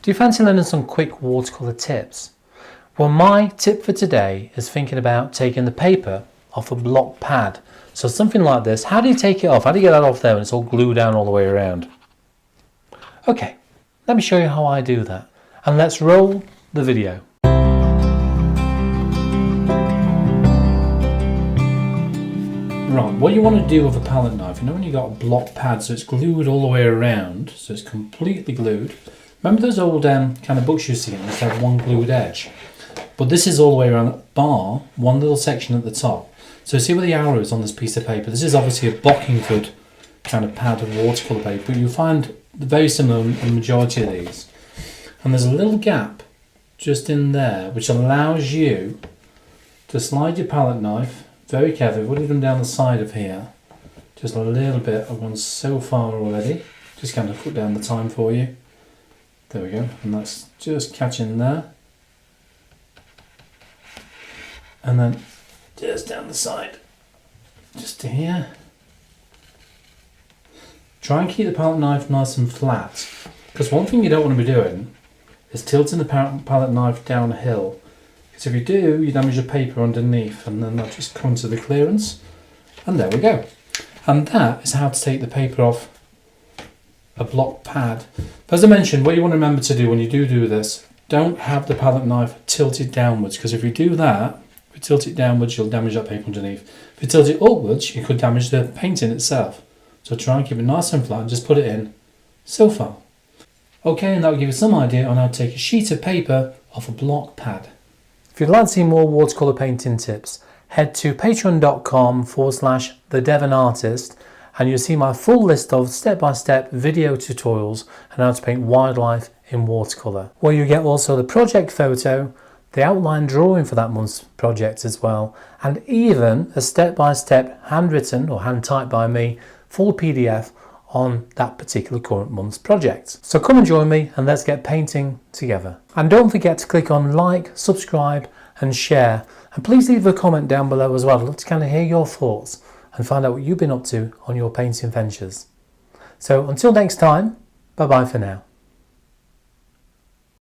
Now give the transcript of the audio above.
Do you fancy learning some quick watercolour tips? Well, my tip for today is thinking about taking the paper off a block pad. So something like this. How do you take it off? How do you get that off there when it's all glued down all the way around? Okay, let me show you how I do that. And let's roll the video. Right, what you want to do with a palette knife, you know when you got a block pad so it's glued all the way around, so it's completely glued. Remember those old kind of books you see, and they have one glued edge? But this is all the way around, bar one little section at the top. So see where the arrow is on this piece of paper? This is obviously a Bockingford kind of pad of watercolour paper, but you'll find very similar in the majority of these. And there's a little gap just in there which allows you to slide your palette knife very carefully. What have you done down the side of here? Just a little bit. I've gone so far already. Just kind of put down the time for you. There we go, and that's just catching there. And then just down the side, just to here. Try and keep the palette knife nice and flat, because one thing you don't want to be doing is tilting the palette knife downhill, because if you do, you damage the paper underneath, and then that just comes to the clearance. And there we go. And that is how to take the paper off a block pad. But as I mentioned, what you want to remember to do when you do this, don't have the palette knife tilted downwards, because if you do that, if you tilt it downwards, you'll damage that paper underneath. If you tilt it upwards, you could damage the painting itself. So try and keep it nice and flat and just put it in so far. Okay, and that will give you some idea on how to take a sheet of paper off a block pad. If you'd like to see more watercolour painting tips, head to patreon.com/thedevonartist and you'll see my full list of step-by-step video tutorials on how to paint wildlife in watercolour, where you get also the project photo, the outline drawing for that month's project as well, and even a step-by-step handwritten or hand-typed by me full PDF on that particular current month's project. So come and join me and let's get painting together. And don't forget to click on like, subscribe and share, and please leave a comment down below as well. I'd love to kind of hear your thoughts and find out what you've been up to on your painting ventures. So until next time, bye bye for now.